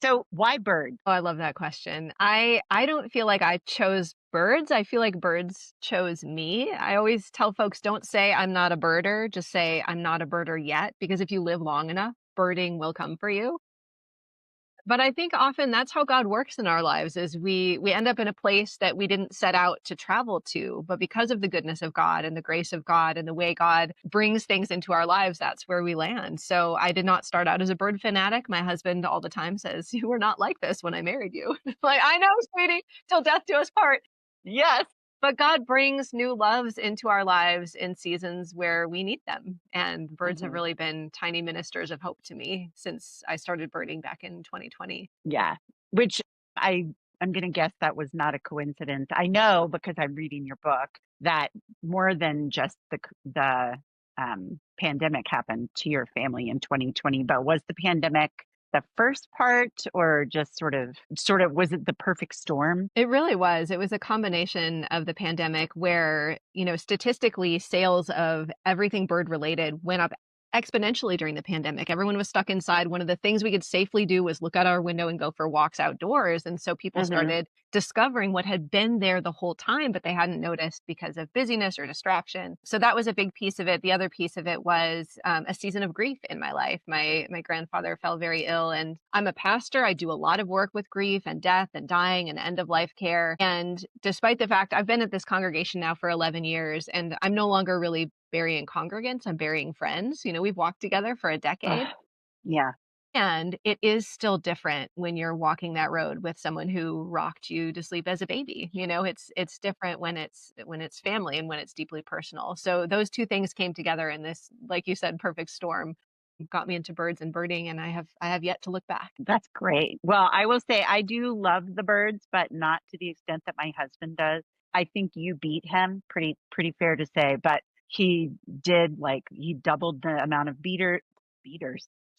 So why birds? Oh, I love that question. I don't feel like I chose birds. I feel like birds chose me. I always tell folks, don't say I'm not a birder, just say I'm not a birder yet, because if you live long enough, birding will come for you. But I think often that's how God works in our lives is we end up in a place that we didn't set out to travel to, but because of the goodness of God and the grace of God and the way God brings things into our lives, that's where we land. So I did not start out as a bird fanatic. My husband all the time says, "You were not like this when I married you." Like, I know, sweetie, till death do us part. Yes. But God brings new loves into our lives in seasons where we need them. And birds have Mhm. really been tiny ministers of hope to me since I started birding back in 2020. Yeah, which I I'm gonna guess that was not a coincidence. I know because I'm reading your book that more than just the pandemic happened to your family in 2020, but was the pandemic the first part or just sort of was it the perfect storm? It really was. It was a combination of the pandemic where, statistically, sales of everything bird related went up exponentially during the pandemic. Everyone was stuck inside. One of the things we could safely do was look out our window and go for walks outdoors. And so people Mhm. started discovering what had been there the whole time, but they hadn't noticed because of busyness or distraction. So that was a big piece of it. The other piece of it was a season of grief in my life. My grandfather fell very ill, and I'm a pastor. I do a lot of work with grief and death and dying and end of life care. And despite the fact I've been at this congregation now for 11 years, and I'm no longer really burying congregants, I'm burying friends. We've walked together for a decade. Ugh, yeah. And it is still different when you're walking that road with someone who rocked you to sleep as a baby. It's different when it's family and when it's deeply personal. So those two things came together in this, like you said, perfect storm. Got me into birds and birding, and I have yet to look back. That's great. Well, I will say I do love the birds, but not to the extent that my husband does. I think you beat him, pretty fair to say, but he did he doubled the amount of beaters,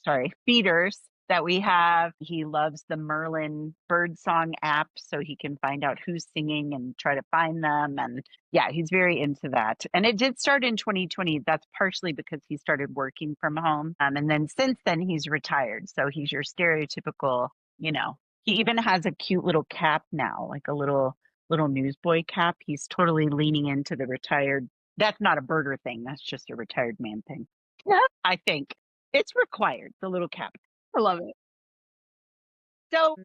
sorry, feeders that we have. He loves the Merlin bird song app so he can find out who's singing and try to find them. And yeah, he's very into that. And it did start in 2020. That's partially because he started working from home. And then since then, he's retired. So he's your stereotypical, he even has a cute little cap now, like a little newsboy cap. He's totally leaning into the retired. That's not a birder thing. That's just a retired man thing. Yeah, I think it's required, the little cap. I love it.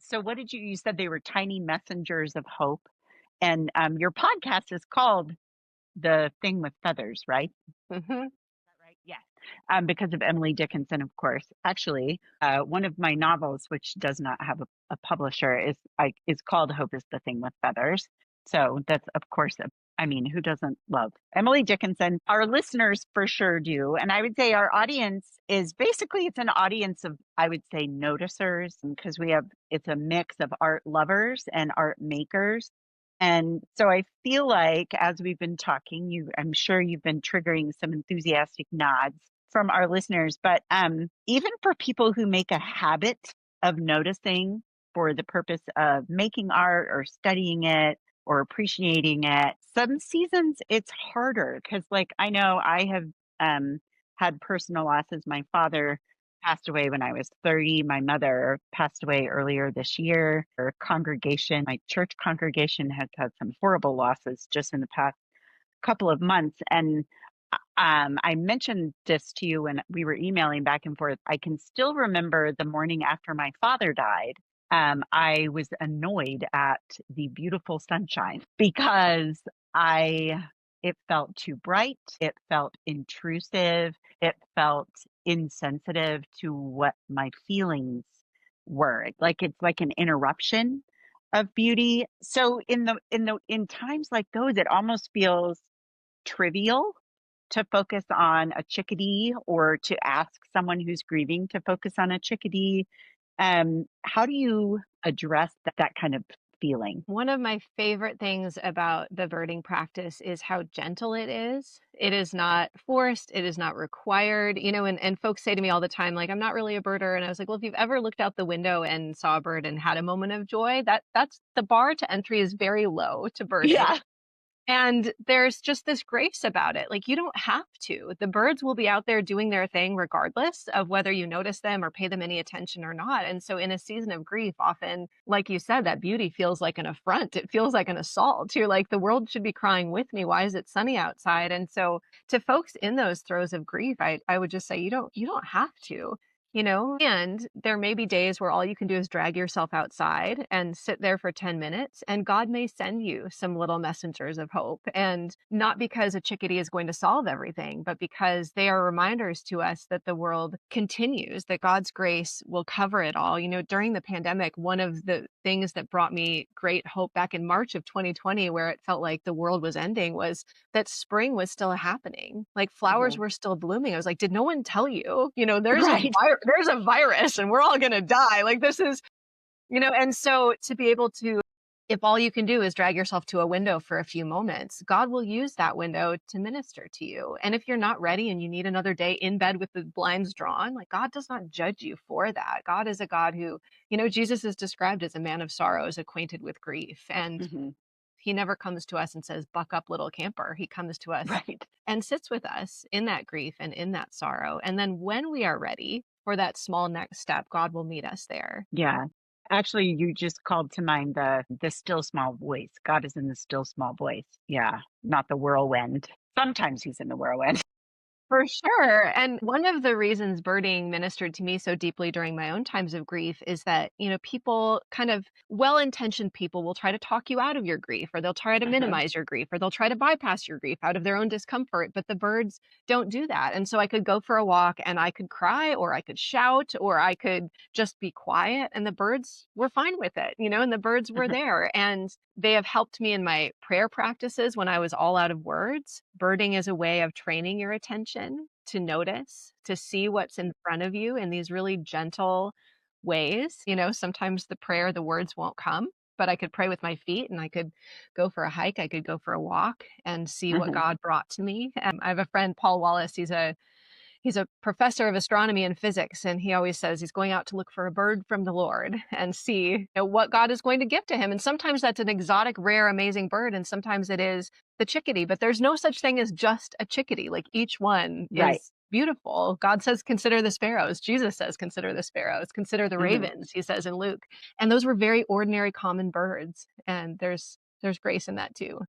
So what did you said they were tiny messengers of hope. And your podcast is called The Thing with Feathers, right? Hmm. Right. Yes. Because of Emily Dickinson, of course. Actually, one of my novels, which does not have a publisher, is called Hope is the Thing with Feathers. So that's, of course, I mean, who doesn't love Emily Dickinson? Our listeners for sure do. And I would say our audience is basically, it's an audience of, I would say, noticers, because it's a mix of art lovers and art makers. And so I feel like as we've been talking, I'm sure you've been triggering some enthusiastic nods from our listeners, but even for people who make a habit of noticing for the purpose of making art or studying it or appreciating it, some seasons it's harder because I know I have had personal losses. My father passed away when I was 30. My mother passed away earlier this year. My church congregation has had some horrible losses just in the past couple of months. And I mentioned this to you when we were emailing back and forth. I can still remember the morning after my father died. I was annoyed at the beautiful sunshine because I it felt too bright. It felt intrusive. It felt insensitive to what my feelings were. It's like an interruption of beauty. So in times like those, it almost feels trivial to focus on a chickadee or to ask someone who's grieving to focus on a chickadee. How do you address that kind of feeling? One of my favorite things about the birding practice is how gentle it is. It is not forced, it is not required, and folks say to me all the time, like, I'm not really a birder. And I was like, well, if you've ever looked out the window and saw a bird and had a moment of joy, that's the bar to entry is very low to birding. Yeah. And there's just this grace about it. Like, you don't have to. The birds will be out there doing their thing regardless of whether you notice them or pay them any attention or not. And so, in a season of grief, often, like you said, that beauty feels like an affront. It feels like an assault. You're like, the world should be crying with me. Why is it sunny outside? And so, to folks in those throes of grief, I would just say, you don't have to. And there may be days where all you can do is drag yourself outside and sit there for 10 minutes, and God may send you some little messengers of hope. And not because a chickadee is going to solve everything, but because they are reminders to us that the world continues, that God's grace will cover it all. During the pandemic, one of the things that brought me great hope back in March of 2020, where it felt like the world was ending, was that spring was still happening. Like, flowers Mhm. were still blooming. I was like, did no one tell you? Right. There's a virus and we're all going to die. Like, this is, and so to be able to, if all you can do is drag yourself to a window for a few moments, God will use that window to minister to you. And if you're not ready and you need another day in bed with the blinds drawn, like, God does not judge you for that. God is a God who, Jesus is described as a man of sorrows, acquainted with grief. And Hmm. he never comes to us and says, buck up, little camper. He comes to us Right. and sits with us in that grief and in that sorrow. And then when we are ready for that small next step, God will meet us there. Yeah. Actually, you just called to mind the still small voice. God is in the still small voice. Yeah, not the whirlwind. Sometimes he's in the whirlwind. For sure. And one of the reasons birding ministered to me so deeply during my own times of grief is that, people, kind of well-intentioned people, will try to talk you out of your grief, or they'll try to Uh-huh. minimize your grief, or they'll try to bypass your grief out of their own discomfort. But the birds don't do that. And so I could go for a walk and I could cry, or I could shout, or I could just be quiet. And the birds were fine with it, and the birds were Uh-huh. there. And they have helped me in my prayer practices when I was all out of words. Birding is a way of training your attention to notice, to see what's in front of you in these really gentle ways. Sometimes the words won't come, but I could pray with my feet, and I could go for a hike. I could go for a walk and see what Uh-huh. God brought to me. I have a friend, Paul Wallace. He's a professor of astronomy and physics, and he always says he's going out to look for a bird from the Lord and see, what God is going to give to him. And sometimes that's an exotic, rare, amazing bird, and sometimes it is the chickadee. But there's no such thing as just a chickadee. Like, each one Right. is beautiful. God says, consider the sparrows. Jesus says, consider the sparrows. Consider the Hmm. ravens, he says in Luke. And those were very ordinary, common birds. And there's grace in that too.